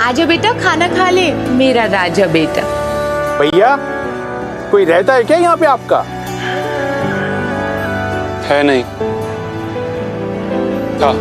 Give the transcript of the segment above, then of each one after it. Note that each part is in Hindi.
आजा बेटा, खाना खा ले मेरा राजा बेटा। भैया, कोई रहता है क्या यहाँ पे आपका? है नहीं। हाँ।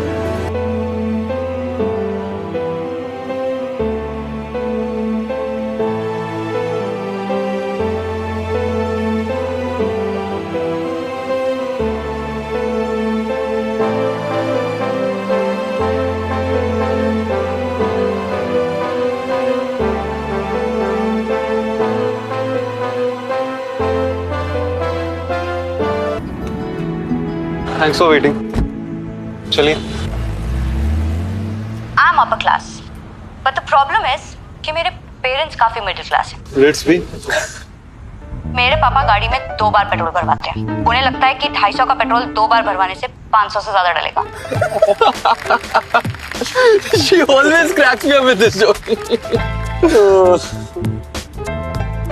Thanks for waiting. चलिए। I'm upper class, but the problem is कि मेरे पेरेंट्स काफी मिडिल क्लास हैं। Let's be. मेरे पापा गाड़ी में 2 बार पेट्रोल भरवाते हैं। उन्हें लगता है कि 250 का पेट्रोल 2 बार भरवाने से 500 से ज्यादा डलेगा। She always cracks me up with this joke.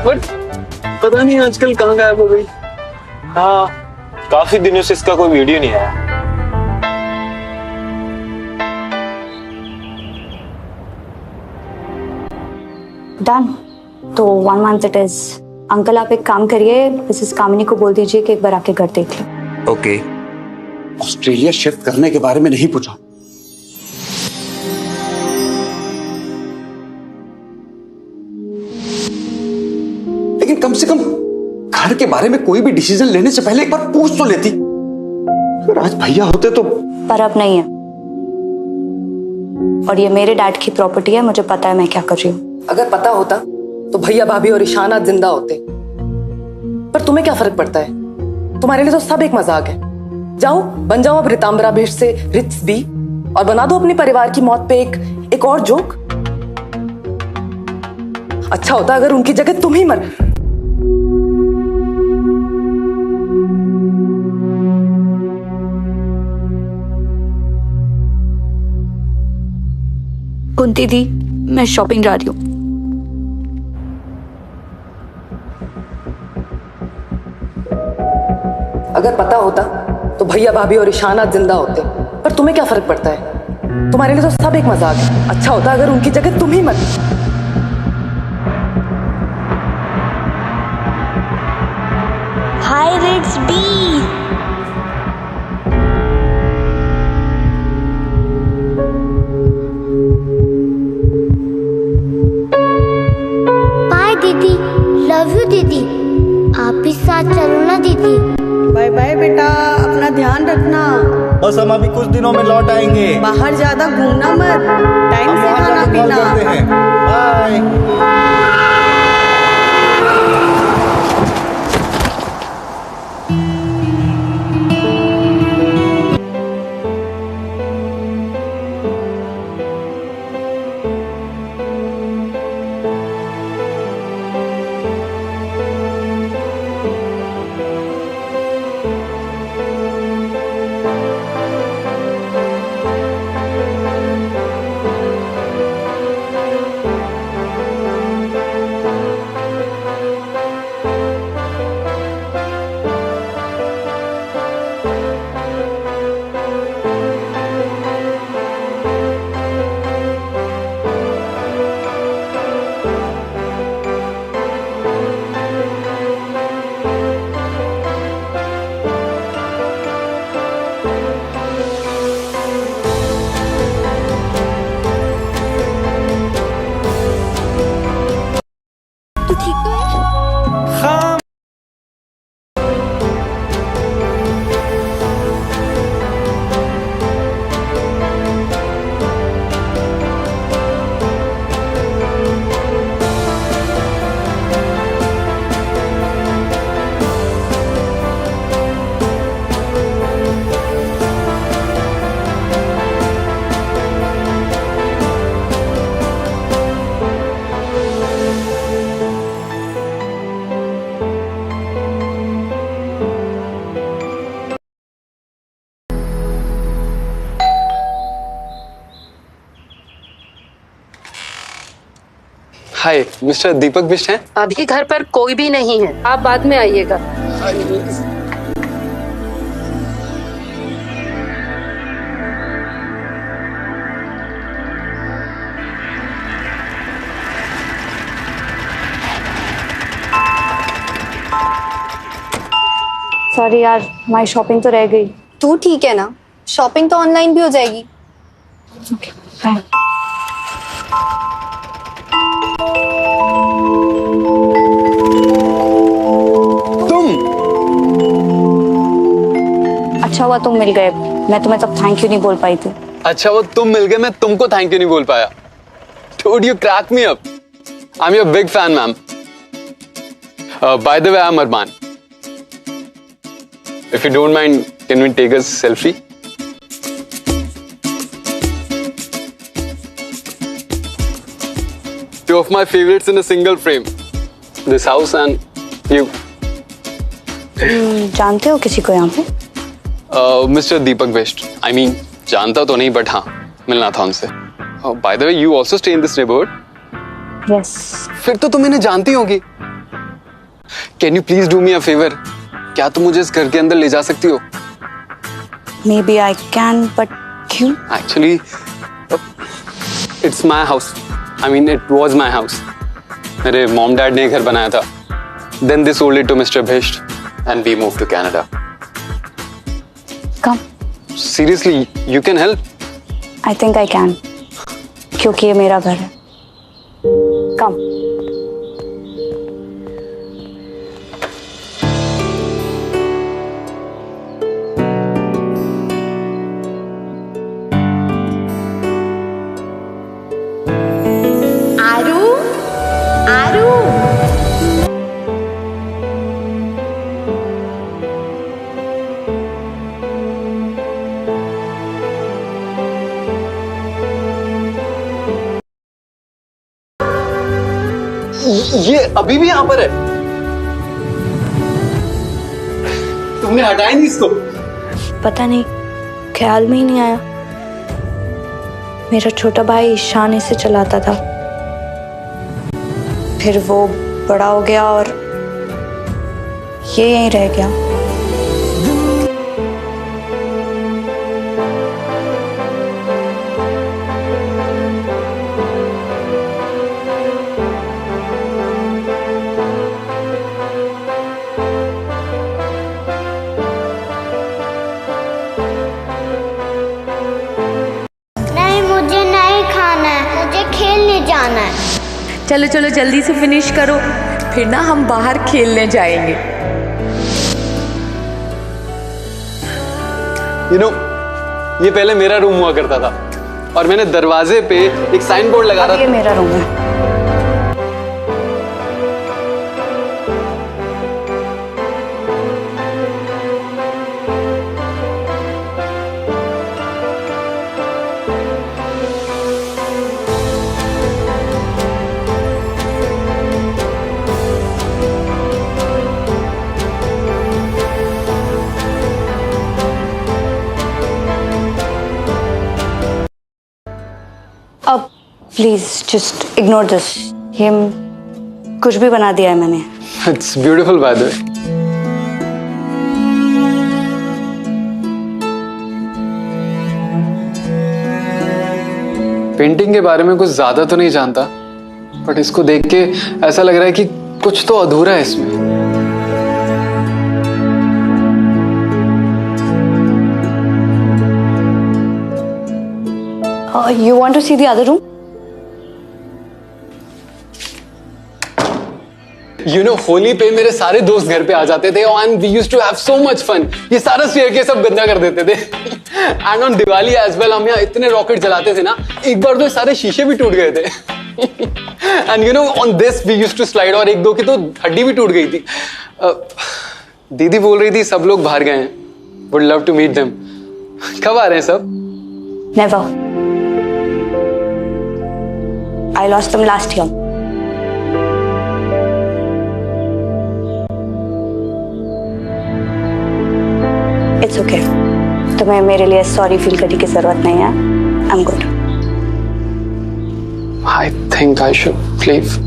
But पता नहीं आजकल कहाँ गायब हो गई। हाँ, काफी दिनों से इसका कोई वीडियो नहीं आया। डन। तो 1 month it is। अंकल आप एक काम करिए, मिसेस कामिनी को बोल दीजिए कि एक बार आके घर देख लें। ओके। ऑस्ट्रेलिया शिफ्ट करने के बारे में नहीं पूछा। लेकिन कम से कम घर के बारे में कोई भी डिसीजन लेने से पहले एक बार पूछ तो लेती। अगर आज भैया होते तो। पर अब नहीं है, और ये मेरे डैड की प्रॉपर्टी है, मुझे पता है मैं क्या कर रही हूँ। अगर पता होता तो भैया भाभी और ईशान आज जिंदा होते। पर तुम्हें क्या फर्क पड़ता है? तुम्हारे लिए तो सब एक मजाक है। जाओ बन जाओ अब रितांबरा भेष से रिच बी, और बना दो अपने परिवार की मौत पे एक और जोक। अच्छा होता अगर उनकी जगह तुम ही मर। कुंती दी, मैं शॉपिंग जा रही हूँ। अगर पता होता तो भैया भाभी और ईशान आज जिंदा होते। पर तुम्हें क्या फर्क पड़ता है? तुम्हारे लिए तो सब एक मजाक है। अच्छा होता अगर उनकी जगह तुम ही मर। हाय रिट्स बी। बाय दीदी, लव यू दीदी। आप भी साथ चलो ना दीदी। बाय बाय बेटा, अपना ध्यान रखना। बस हम अभी कुछ दिनों में लौट आएंगे। बाहर ज्यादा घूमना मत, टाइम से खाना पीना। बाय। हाय, मिस्टर दीपक बिष्ट हैं? अभी घर पर कोई भी नहीं है, आप बाद में आइएगा। सॉरी यार, हमारी शॉपिंग तो रह गई। तू ठीक है ना? शॉपिंग तो ऑनलाइन भी हो जाएगी। Okay bye. तुम अच्छा हुआ तुम मिल गए, मैं तुम्हें तब थैंक यू नहीं बोल पाई थी। अच्छा वो तुम मिल गए, मैं तुमको थैंक यू नहीं बोल पाया। Dude, you crack me up. I'm your big fan, ma'am. By the way, I'm Arman. If you don't mind, can we take a selfie? Two of my favorites in a single frame. This house and you. जानते हो किसी को यहाँ पे? Mr. Deepak Best. I mean, जानता तो नहीं, but हाँ, मिलना था उनसे. By the way, you also stay in this neighborhood? Yes. फिर तो तुम इन्हें जानती होगी. Can you please do me a favor? क्या तुम मुझे इस घर के अंदर ले जा सकती हो? Maybe I can, but क्यों? Actually, it's my house. I mean, it was my house. मेरे mom dad ने घर बनाया था. Then they sold it to Mr. Best, and we moved to Canada. Come. Seriously, you can help? I think I can. क्योंकि ये मेरा घर है। Come. आरू, आरू। ये अभी भी यहाँ पर है? तुमने हटाया नहीं इसको? पता नहीं, ख्याल में ही नहीं आया। मेरा छोटा भाई ईशान इसे चलाता था, फिर वो बड़ा हो गया और ये यहीं रह गया। नहीं, मुझे नहीं खाना है, मुझे खेलने जाना है। चलो चलो जल्दी से फिनिश करो, फिर ना हम बाहर खेलने जाएंगे। You know, ये पहले मेरा रूम हुआ करता था और मैंने दरवाजे पे एक साइन बोर्ड लगा रहा ये मेरा रूम है। अब प्लीज जस्ट इग्नोर दिस। ये कुछ भी बना दिया है मैंने। It's beautiful by the way. Painting के बारे में कुछ ज्यादा तो नहीं जानता, बट इसको देख के ऐसा लग रहा है कि कुछ तो अधूरा है इसमें। You want to see the other room? You know, Holi पे मेरे सारे दोस्त घर पे आ जाते थे and we used to have so much fun. ये सारा स्टेयरकेस सब गंदा कर देते थे। And on Diwali as well, हम यहाँ इतने रॉकेट जलाते थे ना, एक बार तो सारे शीशे भी टूट गए थे। And you know, on this we used to slide और एक दो की तो हड्डी भी टूट गई थी। दीदी बोल रही थी सब लोग बाहर गए हैं। Would love to meet them. कब आ रहे हैं सब? Never. I lost them last year. It's okay. तुम्हें मेरे लिए सॉरी फील करने की जरूरत नहीं है। I'm good. I think I should leave.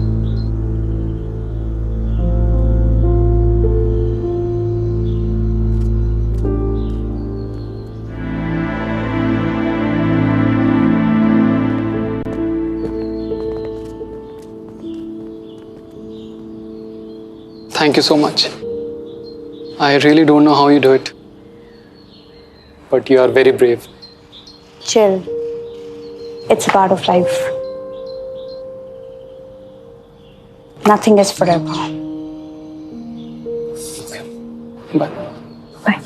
Thank you so much. I really don't know how you do it. But you are very brave. Chill. It's a part of life. Nothing is forever. Bye. Bye.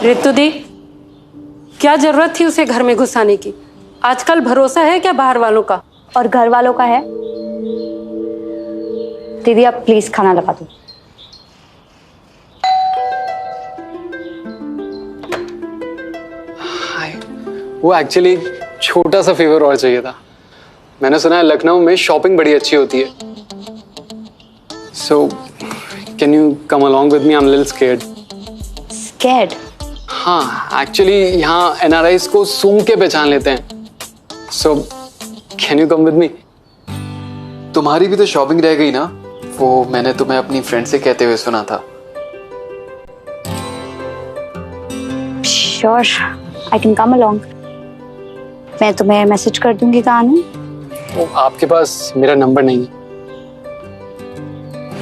Ritu दी, क्या जरूरत थी उसे घर में घुसाने की? आजकल भरोसा है क्या बाहर वालों का? और घर वालों का है? दीदी आप प्लीज खाना लगा दो। वो एक्चुअली छोटा सा फेवर और चाहिए था। मैंने सुना है लखनऊ में शॉपिंग बड़ी अच्छी होती है। So can you come along with me? I am little scared. Scared? हाँ, एक्चुअली यहाँ एनआरआईज को सूंघ के पहचान लेते हैं। So can you come with me? तुम्हारी भी तो शॉपिंग रह गई ना, वो मैंने तुम्हें अपनी फ्रेंड से कहते हुए सुना था। Sure, I can come along. मैं तुम्हें मैसेज कर दूंगी कहाँ आना। वो आपके पास मेरा नंबर नहीं है,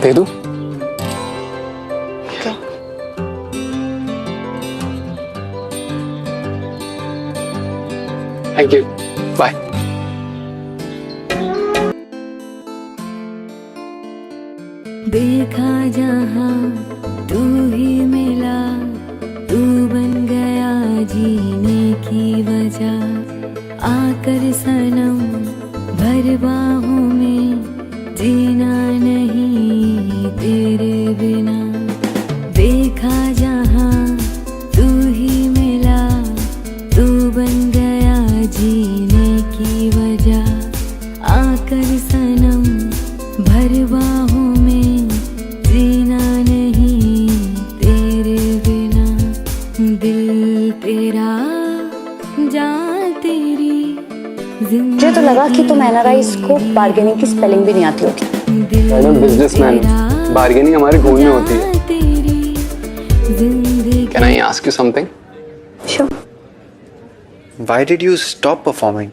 दे दूं? Thank you, bye. देखा जहाँ तू ही मिला, तू बन गया जीने की वजह। आकर सनम भर बाहों में, जीना नहीं तेरे बिना। देखा जहाँ तू ही मिला, तू बन गया जीने की वजह। आकर सनम भर बाहों में, जीना नहीं तेरे बिना। दिल तेरा जान तेरी। मुझे तो लगा कि तुम एनआरआईज को बार्गेनिंग की स्पेलिंग भी नहीं आती होगी। मैडम बिजनेसमैन, बार्गेनिंग हमारे खून में होती है। Can I ask you something? Sure. Why did you stop performing?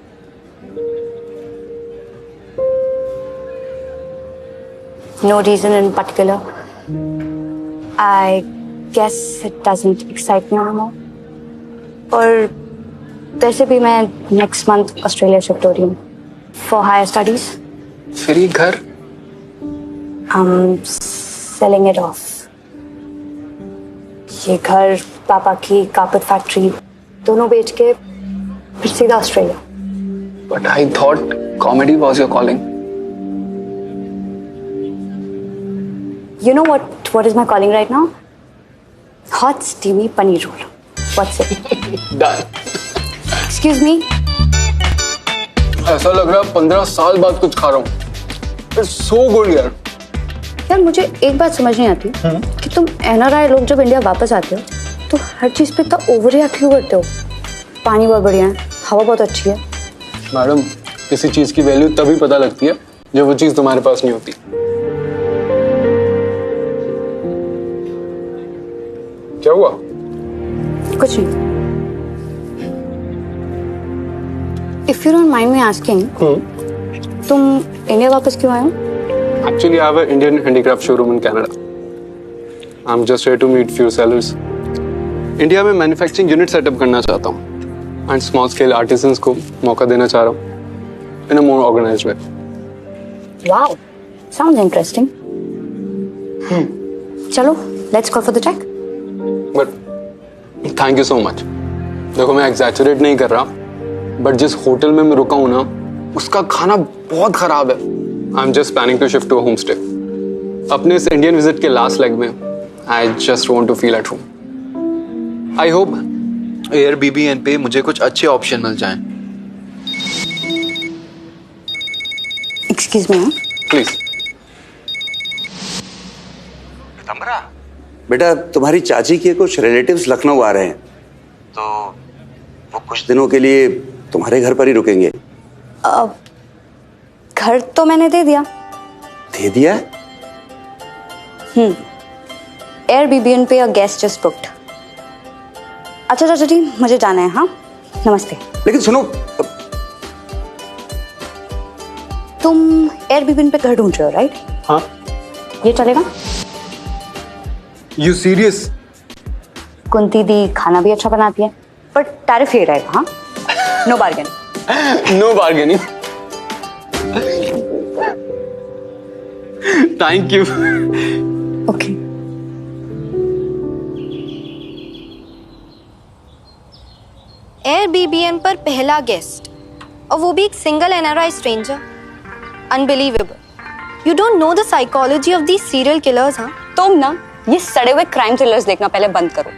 No reason in particular. I guess it doesn't excite me anymore. और वैसे भी मैं next month ऑस्ट्रेलिया शिफ्ट हो रही हूँ for higher studies. फिर ये घर? I'm selling it off. ये घर, पापा की कारपेट फैक्ट्री, दोनों बेच के फिर सीधा Australia. But I thought comedy was your calling. You know what is my calling right now? Hot steamy paneer roll. What's it? Done. Excuse me? ऐसा लग रहा है 15 साल बाद कुछ खा रहा हूँ। It's so good यार। यार मुझे एक बात समझ नहीं आती कि तुम एनआरआई लोग जब इंडिया वापस आते हो तो हर चीज पे इतना ओवर रिएक्ट क्यों करते हो? पानी बहुत बढ़िया है, हवा बहुत अच्छी है। मैडम, किसी चीज की वैल्यू तभी पता लगती है जब वो चीज तुम्हारे पास नहीं होती। क्या हुआ? कुछ नहीं। If you don't mind me asking, तुम इंडिया वापस क्यों आए हो? Actually, I have an Indian handicraft showroom in Canada. I'm just here to meet few sellers. India में मैन्युफैक्चरिंग यूनिट सेटअप करना चाहता हूँ एंड स्मॉल स्केल आर्टिसंस को मौका देना चाह रहा हूँ इन अ मोर ऑर्गेनाइज्ड वे। Wow, sounds interesting. चलो, let's go for the check. But thank you so much. देखो मैं एग्जैचुरेट नहीं कर रहा, बट जिस होटल में मैं रुका हूँ ना, उसका खाना बहुत खराब है। I am just planning to shift to homestay. अपने इस इंडियन विजिट के लास्ट लेग में I just want to feel at home. I hope Airbnb पे मुझे कुछ अच्छे ऑप्शन मिल जाएं। Excuse me. प्लीज। बेटा तुम्हारी चाची के कुछ रिलेटिव्स लखनऊ आ रहे हैं, तो वो कुछ दिनों के लिए तुम्हारे घर पर ही रुकेंगे। घर तो मैंने दे दिया। दे दिया? Airbnb पे a guest just booked. अच्छा चाचा जी, मुझे जाना है। हाँ, नमस्ते। लेकिन सुनो, तुम एयरबीबी पे घर ढूंढ रहे हो, राइट? हाँ। ये चलेगा? You serious? कुंती दी खाना भी अच्छा बनाती है, पर टैरिफ ये रहेगा, हाँ? No bargaining. No bargaining. Thank you. Okay. Airbnb पर पहला गेस्ट, और वो भी एक single NRI stranger. Unbelievable. You don't know the psychology of these serial killers. हाँ, तुम ना ये सड़े हुए क्राइम थ्रिलर्स देखना पहले बंद करो।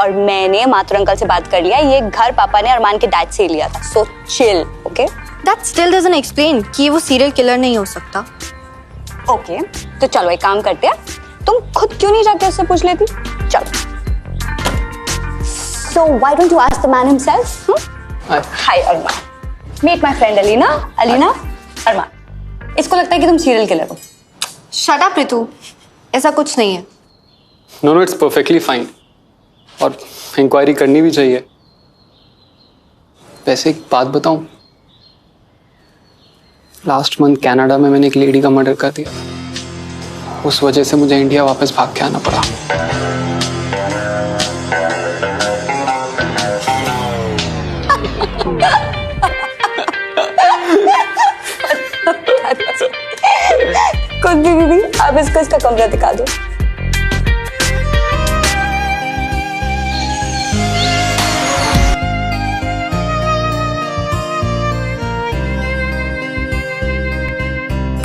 और मैंने माथुर अंकल से बात कर लिया, ये घर पापा ने अरमान के डैड से लिया था, so chill, okay? That still doesn't explain कि वो सीरियल किलर नहीं हो सकता। ओके, तो चलो एक काम करते हैं, तुम खुद क्यों नहीं जाके उससे पूछ लेती? चलो। So why don't you ask the man himself? Hi Arman. Meet my friend Alina. Alina, Arman. इसको लगता है कि तुम सीरियल किलर हो। Shut up रितु, ऐसा कुछ नहीं है। नो, इट्स परफेक्टली फाइन, और इंक्वायरी करनी भी चाहिए। वैसे एक बात बताऊं, लास्ट मंथ कनाडा में मैंने एक लेडी का मर्डर कर दिया। उस वजह से मुझे इंडिया वापस भाग के आना पड़ा। कुछ भी दीदी, आप इसको इसका कमरा दिखा दो।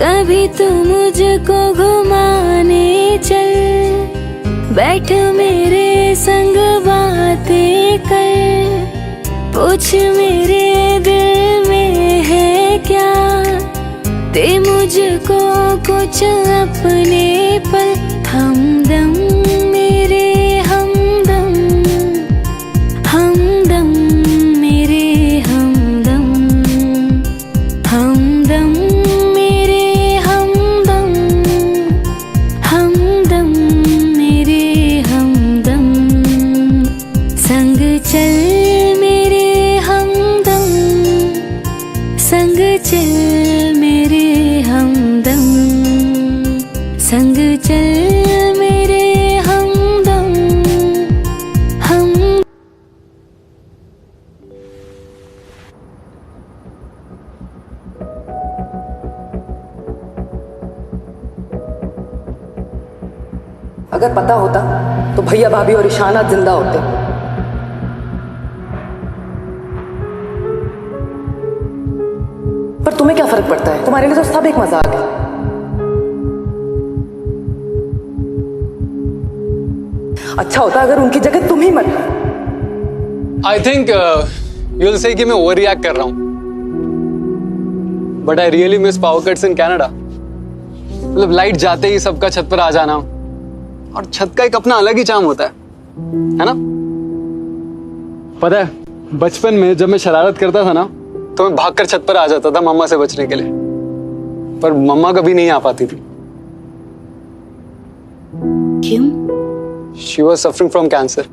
कभी तू मुझको घुमाने चल, बैठ मेरे संग बातें कर, पूछ मेरे दिल में है क्या, दे मुझको कुछ अपने पल। हमदम मेरे हमदम, हमदम मेरे हमदम, हमदम मेरे हमदम, हमदम मेरे हमदम, संग चल मेरे हमदम, संग चल मेरे हमदम, संग चल मेरे हमदम, हम। अगर पता होता तो भैया भाभी और ईशाना जिंदा होते। पर तुम्हें क्या फर्क पड़ता है? तुम्हारे लिए तो सब एक मजाक है। अच्छा होता अगर उनकी जगह तुम ही मर। I think you will say कि मैं ओवर रिएक्ट कर रहा हूं, but I really miss power cuts in Canada. मतलब लाइट जाते ही सबका छत पर आ जाना, और छत का एक अपना अलग ही चार्म होता है ना? पता है बचपन में जब मैं शरारत करता था ना, तो मैं भागकर छत पर आ जाता था मम्मा से बचने के लिए, पर मम्मा कभी नहीं आ पाती थी। क्यों? She was suffering from cancer.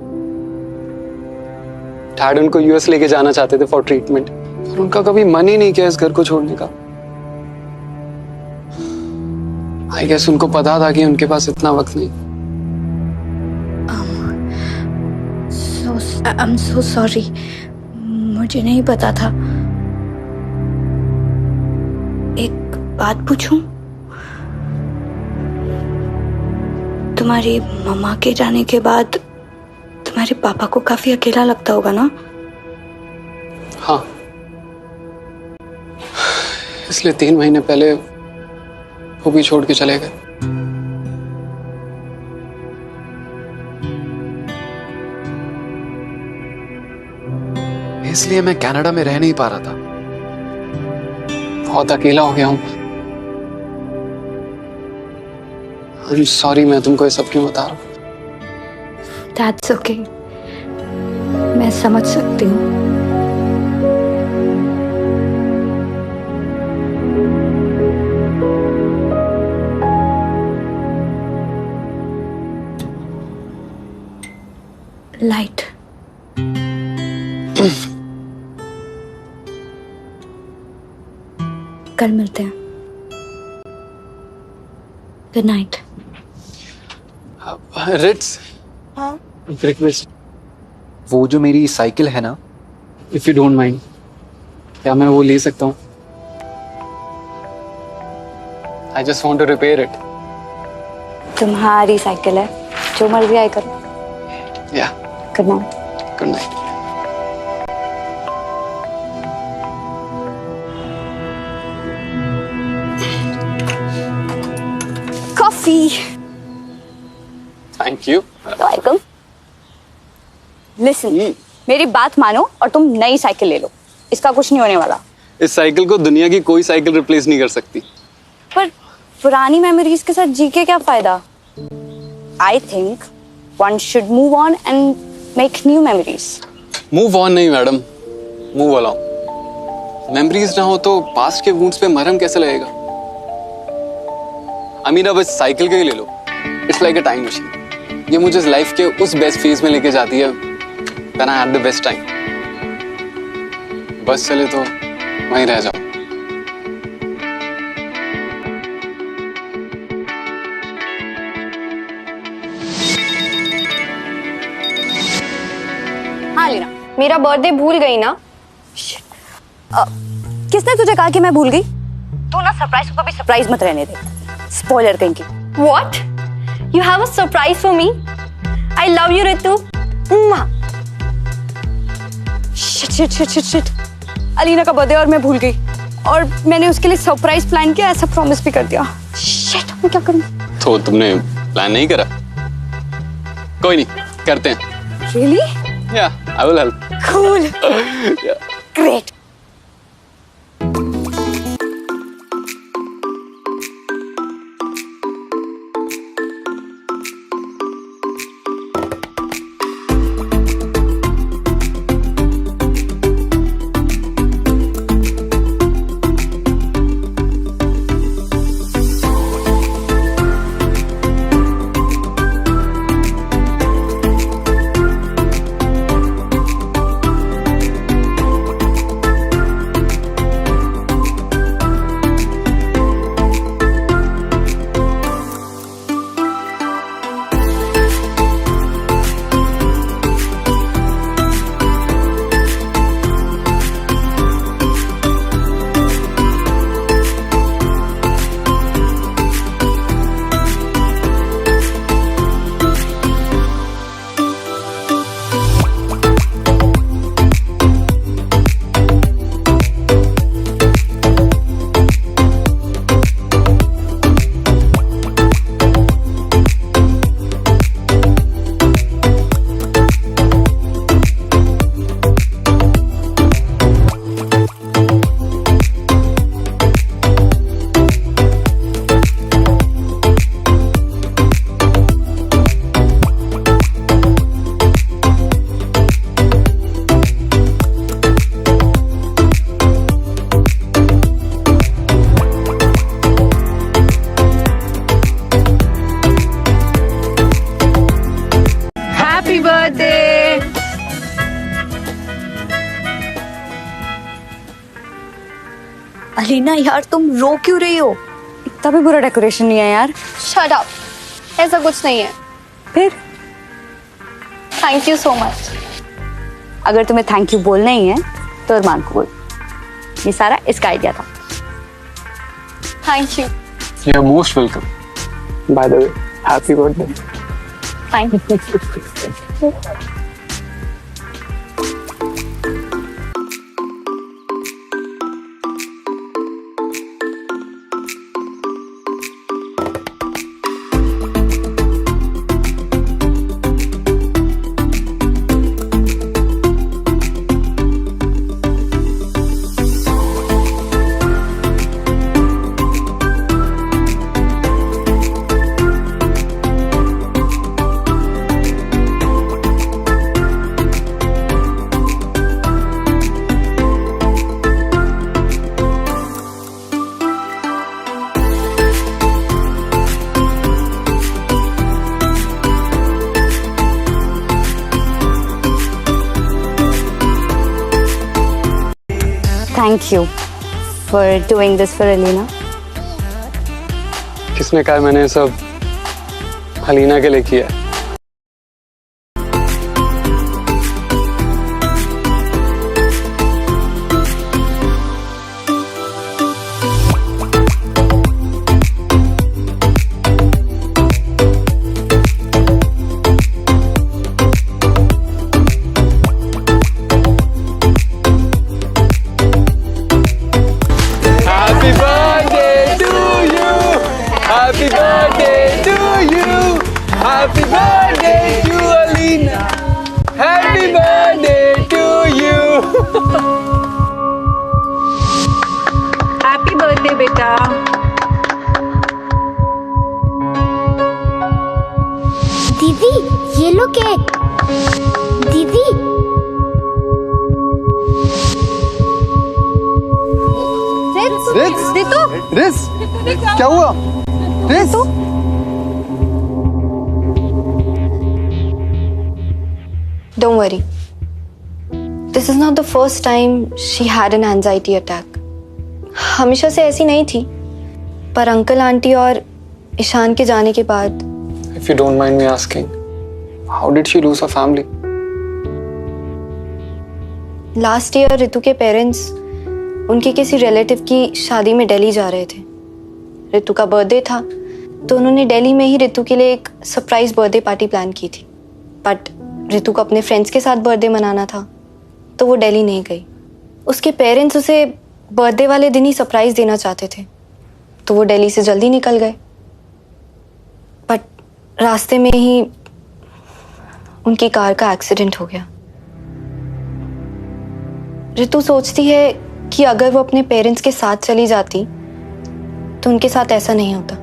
Dad उनको यूएस लेके जाना चाहते थे फॉर ट्रीटमेंट, और उनका कभी मन ही नहीं किया इस घर को छोड़ने का। आई गेस उनको पता था कि उनके पास इतना वक्त नहीं। I'm so sorry, मुझे नहीं पता था। एक बात पूछूं? तुम्हारी मम्मा के जाने के बाद तुम्हारे पापा को काफी अकेला लगता होगा ना? हाँ, इसलिए 3 महीने पहले वो भी छोड़ के चले गए। इसलिए मैं कनाडा में रह नहीं पा रहा था। बहुत अकेला हो गया हूं। I'm sorry, मैं तुमको ये सब क्यों बता रहा हूं। That's okay, मैं समझ सकती हूँ। लाइट। कल मिलते हैं। Good night. रिट्स, हाँ रिक्वेस्ट, वो जो मेरी साइकिल है ना, इफ यू डोंट माइंड, क्या मैं वो ले सकता हूँ? I just want to repair it. तुम्हारी साइकिल है, जो मर्जी आए करो। या good night. Good night. Coffee. Thank you. Welcome. Listen, मेरी बात मानो और तुम नई साइकिल ले लो, इसका कुछ नहीं होने वाला। इस साइकिल को दुनिया की कोई साइकिल रिप्लेस नहीं कर सकती। पर पुरानी मेमोरीज के साथ जी के क्या फायदा? I think one should move on and make new memories. Move on नहीं मैडम, मूव अलोंग। मेमोरीज ना हो तो पास्ट के वुंड्स पे मरहम कैसे लगेगा? आई मीन, अब इस साइकिल के ही ले लो। It's like a time machine. ये मुझे लाइफ के उस बेस्ट फेज में लेके जाती है when I had the best time. बस चले तो वहीं रह जाओ। हाँ लीना, मेरा बर्थडे भूल गई ना? किसने तुझे कहा कि मैं भूल गई? तू ना सरप्राइज को कभी सरप्राइज मत रहने दे, स्पॉइलर कहीं की। What? You have a surprise for me? I love you, Ritu. Shit. Alina का बर्थडे और मैं भूल गई, और मैंने उसके लिए सरप्राइज प्लान किया, ऐसा प्रॉमिस भी कर दिया। शिट, मैं क्या करूं? तो तुमने प्लान नहीं करा? कोई नहीं, करते हैं। Really? Yeah, I will help. Cool. Yeah. Great. Alina यार, तुम रो क्यों रही हो? इतना भी बुरा डेकोरेशन नहीं है यार। Shut up. ऐसा कुछ नहीं है। फिर Thank you so much. अगर तुम्हें थैंक यू बोलना ही है तो अरमान को बोल। ये सारा इसका आइडिया था। Thank you. You are most welcome. By the way, happy birthday. Thank you. Thank you for doing this for Alina. किसने कहा मैंने सब अलीना के लिए किया है? Happy birthday to you. Happy birthday to you. Happy birthday to Alina. Happy birthday to you. Happy birthday बेटा। दीदी ये लो केक। दीदी रिस, क्या हुआ? रिस, Don't worry. This is not the first time she had an anxiety attack. हमेशा से ऐसी नहीं थी, पर अंकल आंटी और ईशान के जाने के बाद If you don't mind me asking, how did she lose her family? Last year Ritu के पेरेंट्स उनके किसी रिलेटिव की शादी में दिल्ली जा रहे थे। रितु का बर्थडे था तो उन्होंने दिल्ली में ही रितु के लिए एक सरप्राइज बर्थडे पार्टी प्लान की थी, बट रितु को अपने फ्रेंड्स के साथ बर्थडे मनाना था तो वो दिल्ली नहीं गई। उसके पेरेंट्स उसे बर्थडे वाले दिन ही सरप्राइज देना चाहते थे तो वो दिल्ली से जल्दी निकल गए, बट रास्ते में ही उनकी कार का एक्सीडेंट हो गया। रितु सोचती है कि अगर वो अपने पेरेंट्स के साथ चली जाती तो उनके साथ ऐसा नहीं होता।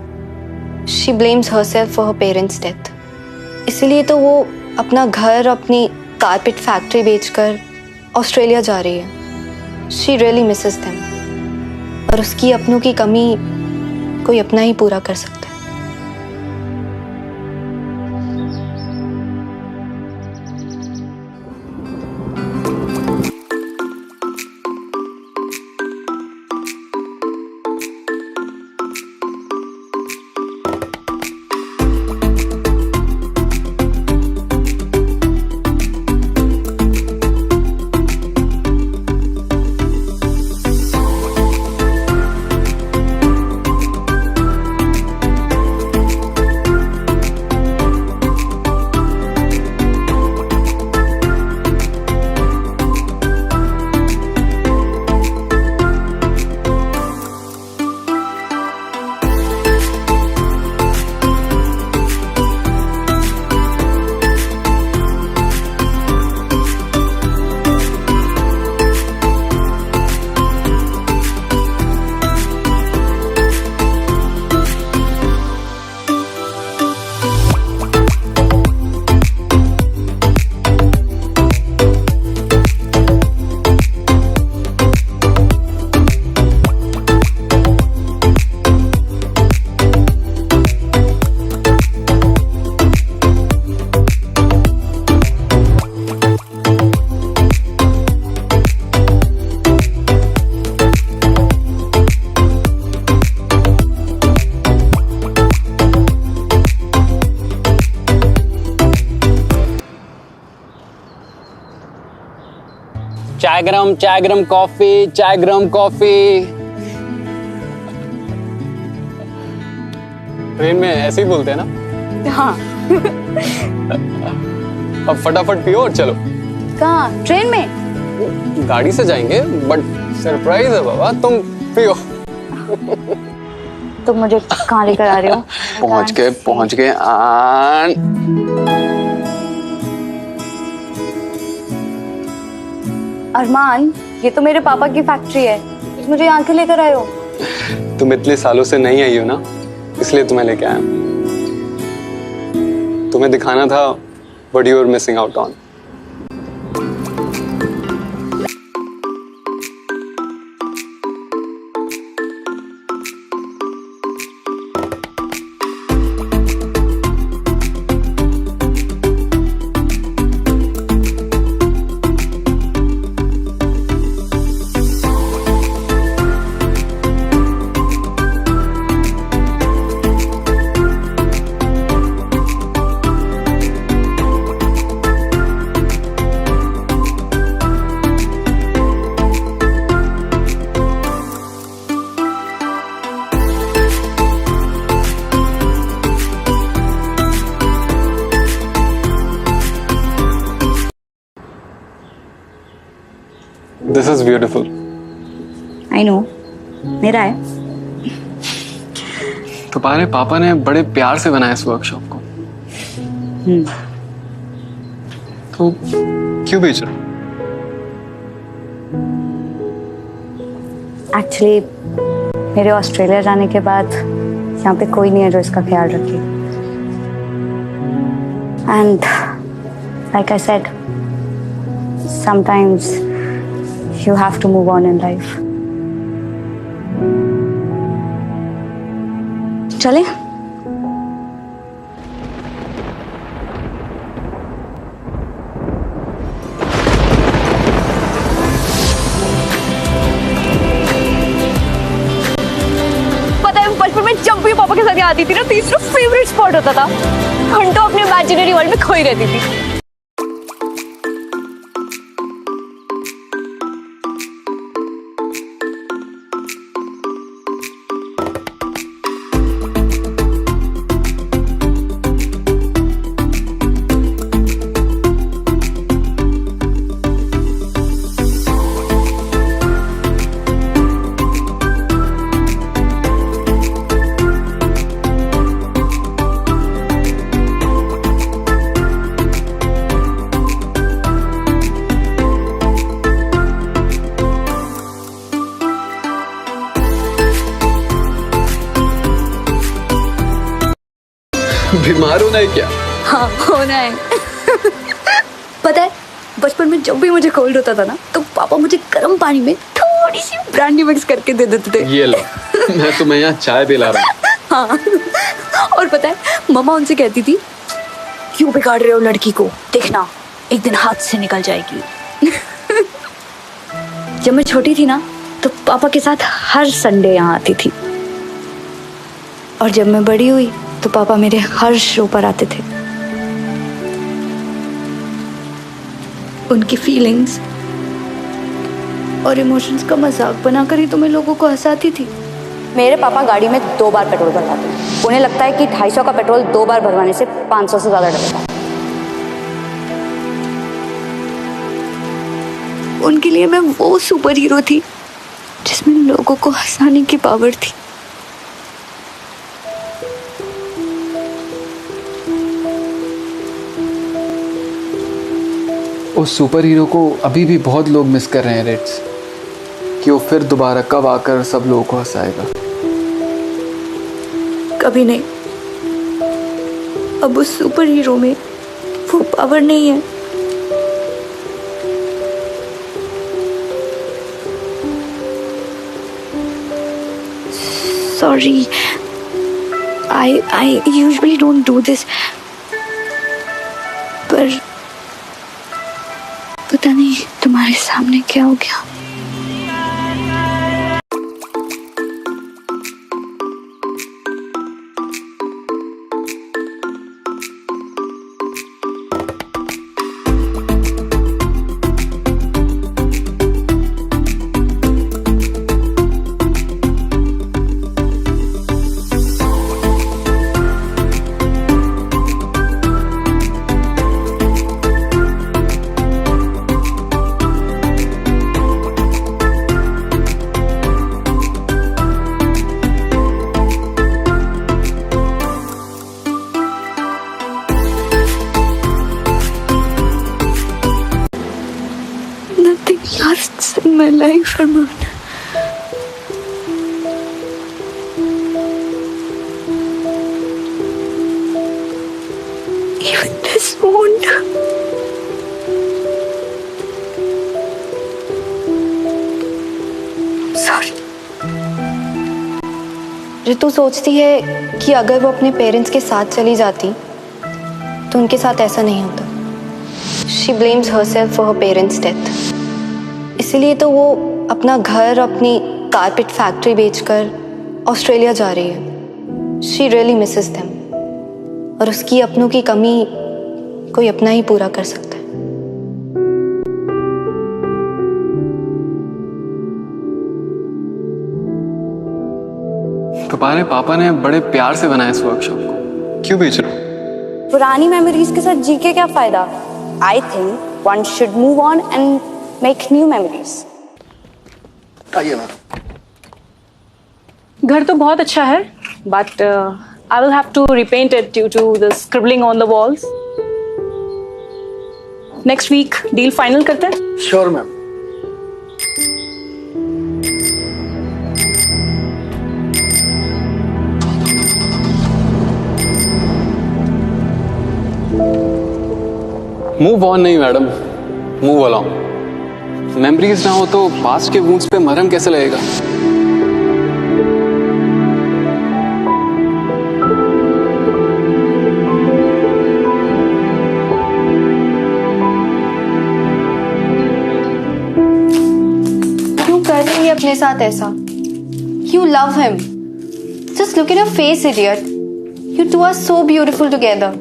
She blames herself for her parents death. इसीलिए तो वो अपना घर, अपनी कारपेट फैक्ट्री बेचकर ऑस्ट्रेलिया जा रही है। शी रियली मिसेस देम, और उसकी अपनों की कमी कोई अपना ही पूरा कर सकता है। चाय गरम कॉफी, चाय गरम कॉफी। ट्रेन में ऐसे ही बोलते हैं ना? हाँ। अब फटाफट पियो और चलो। कहाँ? ट्रेन में? गाड़ी से जाएंगे, बट सरप्राइज है बाबा, तुम पियो। तुम मुझे कहाँ लेकर आ रहे हो? पहुंच गए। अरमान, ये तो मेरे पापा की फैक्ट्री है, तुम मुझे यहाँ क्यों लेकर आए हो? तुम इतने सालों से नहीं आई हो ना, इसलिए तुम्हें लेके आया। तुम्हें दिखाना था what you were missing out on. This is beautiful. I know, मेरा है। तुम्हारे पापा ने बड़े प्यार से बनाया इस वर्कशॉप को। तो क्यों बेच रहे हो? एक्चुअली मेरे ऑस्ट्रेलिया जाने के बाद यहाँ पे कोई नहीं है जो इसका ख्याल रखे। And like I said, sometimes you have to move on in life. चले? बचपन में जब भी पापा के साथ आती थी ना, तीसरा फेवरेट स्पॉट होता था। घंटों अपने इमेजिनरी वर्ल्ड में खोई रहती थी। बीमार होना है क्या? हाँ, होना है। पता है, बचपन में जब भी मुझे कोल्ड होता था ना, तो पापा मुझे गर्म पानी में थोड़ी सी ब्रांडी मिक्स करके दे देते थे। ये लो, मैं तुम्हें यहाँ चाय पिला रहा हूँ। हाँ, और पता है, मम्मा उनसे कहती थी, क्यों बिगाड़ रहे हो लड़की को, देखना एक दिन हाथ से निकल जाएगी। जब मैं छोटी थी ना, तो पापा के साथ हर संडे यहाँ आती थी। और जब मैं बड़ी हुई तो पापा मेरे हर शो पर आते थे। उनकी फीलिंग्स और इमोशंस का मजाक बनाकर ही तो मैं लोगों को हंसाती थी। मेरे पापा गाड़ी में 2 बार पेट्रोल भरवाते हैं। उन्हें लगता है कि 250 का पेट्रोल 2 बार भरवाने से 500 से ज्यादा डलेगा। उनके लिए मैं वो सुपर हीरो थी जिसमें लोगों को हंसाने की पावर थी। उस सुपर हीरो को अभी भी बहुत लोग मिस कर रहे हैं रिट्स, कि वो फिर दोबारा कब आकर सब लोगों को हंसाएगा। कभी नहीं। अब उस सुपर हीरो में वो पावर नहीं है। Sorry, I usually don't do this, पर पता नहीं तुम्हारे सामने क्या हो गया। Nothing lasts in my life, Arman. Even this won't. I'm sorry. ऋतु सोचती है कि अगर वो अपने पेरेंट्स के साथ चली जाती तो उनके साथ ऐसा नहीं होता। She blames herself for her parents' death. इसीलिए तो वो अपना घर, अपनी कारपेट फैक्ट्री बेचकर ऑस्ट्रेलिया जा रही है। She really misses them. और उसकी अपनों की कमी कोई अपना ही पूरा कर सकता है। तुम्हारे पापा ने बड़े प्यार से बनाया इस वर्कशॉप को, क्यों बेच रहे हो? पुरानी मेमोरीज के साथ जी के क्या फायदा? I think one should move on and make new memories. आइए मैम। घर तो बहुत अच्छा है, but I will have to repaint it due to the scribbling on the walls. Next week deal final करते हैं। Sure ma'am. मूव ऑन नहीं मैडम, मूव अलोंग। मेमोरीज ना हो तो पास्ट के वुंड्स पे मरहम कैसे लगेगा? क्यों कर रही है अपने साथ ऐसा? You love him. Just look at your face, idiot. You two are so beautiful together.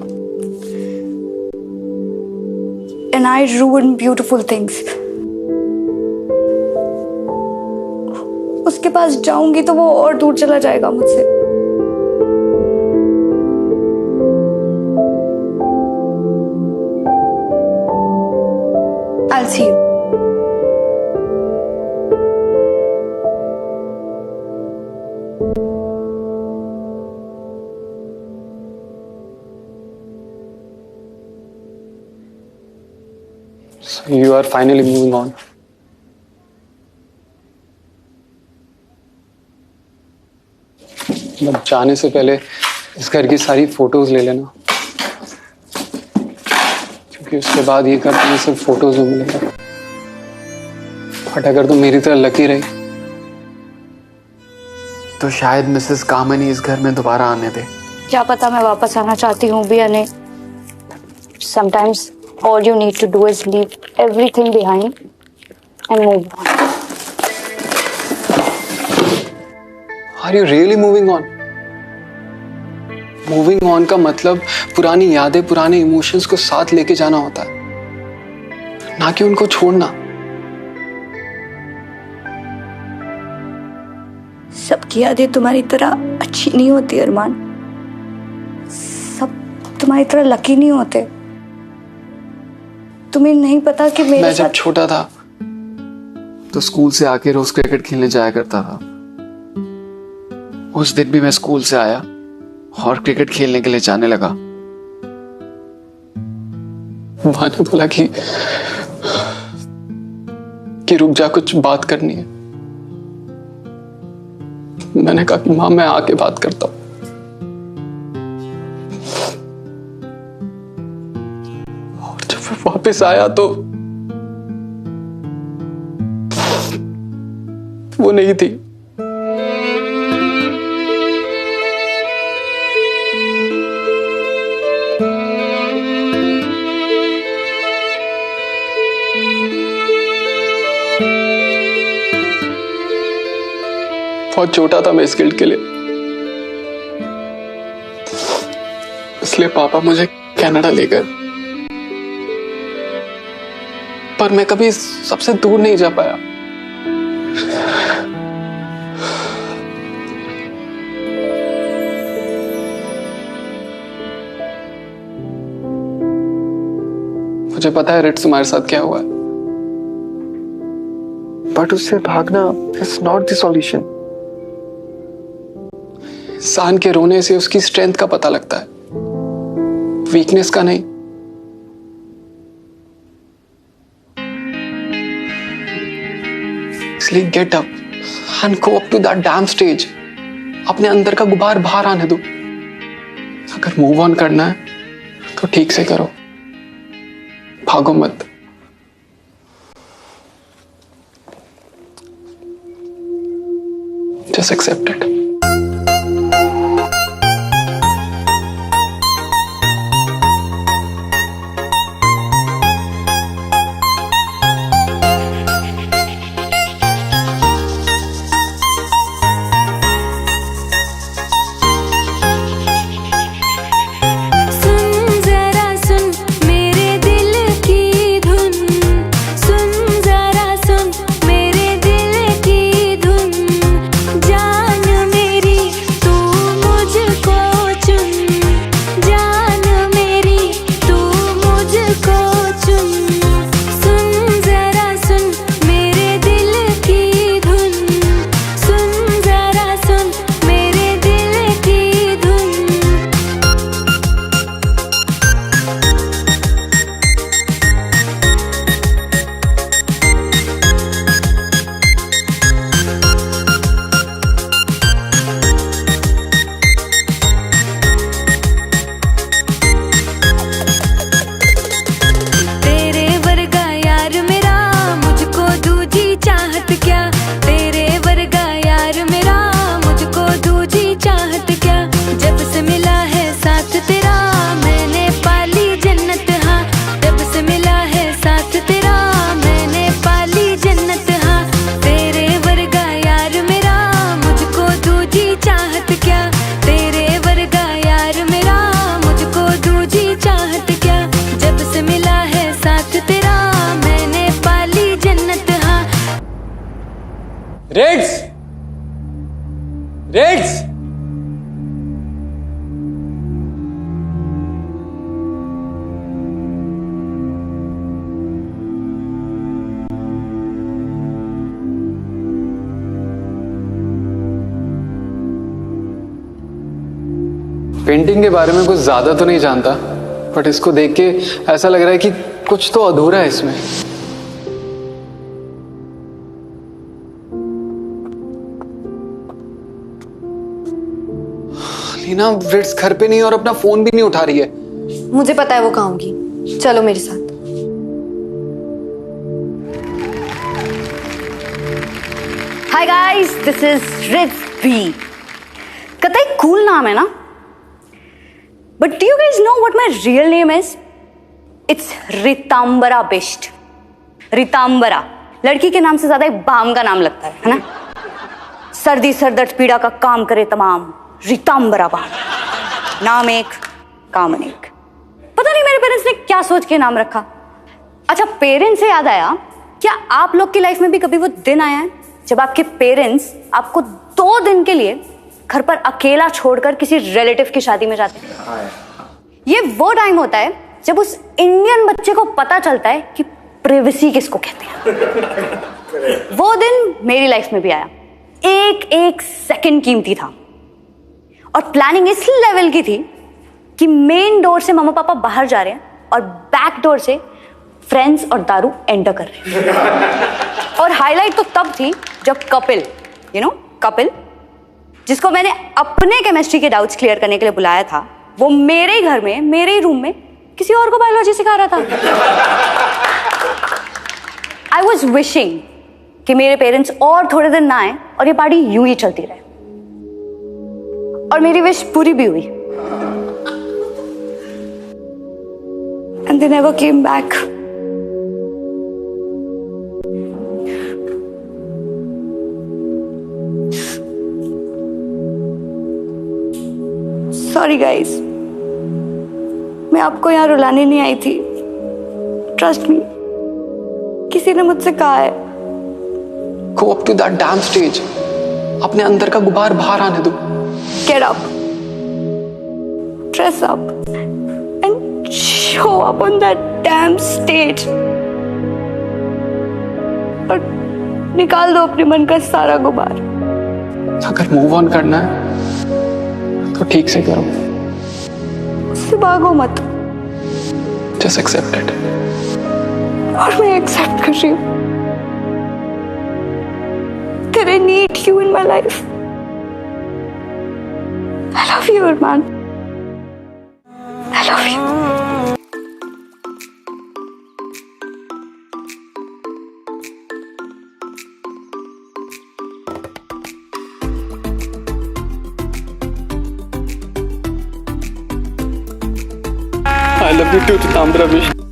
And I ruin beautiful things. उसके पास जाऊंगी तो वो और दूर चला जाएगा मुझसे। I'll see you. So you are finally moving on. मतलब जाने से पहले इस घर की सारी फोटोज ले लेना, क्योंकि उसके बाद ये घर तुम्हें सिर्फ फोटोज में मिलेगा। बट अगर तुम मेरी तरह लकी रही तो शायद मिसेस कामन ही इस घर में दोबारा आने दे। क्या पता मैं वापस आना चाहती हूँ भी या नहीं। Sometimes all you need to do is leave everything behind and move on. Are you really moving on? Moving on का मतलब पुरानी यादें, पुराने इमोशंस को साथ लेके जाना होता है, ना कि उनको छोड़ना। सबकी यादें तुम्हारी तरह अच्छी नहीं होती अरमान। सब तुम्हारी तरह लकी नहीं होते। तुम्हें नहीं पता कि मैं जब छोटा था तो स्कूल से आके रोज क्रिकेट खेलने जाया करता था। उस दिन भी मैं स्कूल से आया और क्रिकेट खेलने के लिए जाने लगा। माँ ने बोला कि रुक जा, कुछ बात करनी है। मैंने कहा कि माँ मैं आके बात करता हूं। और जब मैं वापस आया तो वो नहीं थी। बहुत छोटा था मैं इस गिल्ड के लिए, इसलिए पापा मुझे कनाडा ले गए। पर मैं कभी सबसे दूर नहीं जा पाया। मुझे पता है रिट्स तुम्हारे साथ क्या हुआ है, बट उससे भागना इज नॉट द सॉल्यूशन। इंसान के रोने से उसकी स्ट्रेंथ का पता लगता है, वीकनेस का नहीं। इसलिए get up and go up to that dam stage. अपने अंदर का गुबार बाहर आने दो। अगर मूव ऑन करना है तो ठीक से करो, भागो मत। Just accept it. जान पेंटिंग के बारे में कुछ ज्यादा तो नहीं जानता, बट इसको देख के ऐसा लग रहा है कि कुछ तो अधूरा है इसमें। लीना रिट्स घर पे नहीं और अपना फोन भी नहीं उठा रही है। मुझे पता है वो कहाँ होगी, चलो मेरे साथ। Hi guys, this is Ritvi. कतई कूल नाम है ना, but do you guys know what my real name is? It's Ritambara Bisht. Ritambara लड़की के नाम से ज्यादा एक बाम का नाम लगता है ना? सर्दी सरदर्द पीड़ा का काम करे तमाम, रितांबरा बाम। नाम एक, काम अनेक। पता नहीं मेरे पेरेंट्स ने क्या सोच के नाम रखा। अच्छा, पेरेंट्स से याद आया, क्या आप लोग की लाइफ में भी कभी वो दिन आया है जब आपके पेरेंट्स आपको 2 दिन के लिए घर पर अकेला छोड़कर किसी रिलेटिव की शादी में जाते हैं? ये वो टाइम होता है जब उस इंडियन बच्चे को पता चलता है कि प्राइवेसी किसको कहते हैं। वो दिन मेरी लाइफ में भी आया। एक एक सेकंड कीमती था और प्लानिंग इस लेवल की थी कि मेन डोर से मम्मा पापा बाहर जा रहे हैं और बैक डोर से फ्रेंड्स और दारू एंटर कर रहे हैं। और हाईलाइट तो तब थी जब कपिल, कपिल, जिसको मैंने अपने केमिस्ट्री के डाउट्स क्लियर करने के लिए बुलाया था, वो मेरे ही घर में, मेरे ही रूम में किसी और को बायोलॉजी सिखा रहा था। आई वॉज विशिंग कि मेरे पेरेंट्स और थोड़े दिन ना आए और ये पार्टी यूं ही चलती रहे। और मेरी विश पूरी भी हुई। And they never came back. Sorry guys, मैं आपको यहाँ रुलाने नहीं आई थी। Trust me, किसी ने मुझसे कहा है। Go up to that damn stage. अपने अंदर का गुबार बाहर आने दो। Get up, dress up, and show up on that damn stage. और निकाल दो अपने मन का सारा गुबार। अगर मूव ऑन करना है तो ठीक से करो, उससे भागो मत। Just accept it. और मैं एक्सेप्ट कर रही हूँ that I need you in my life. I love you, Arman. I love you. I love you too, Ritambrara Bish.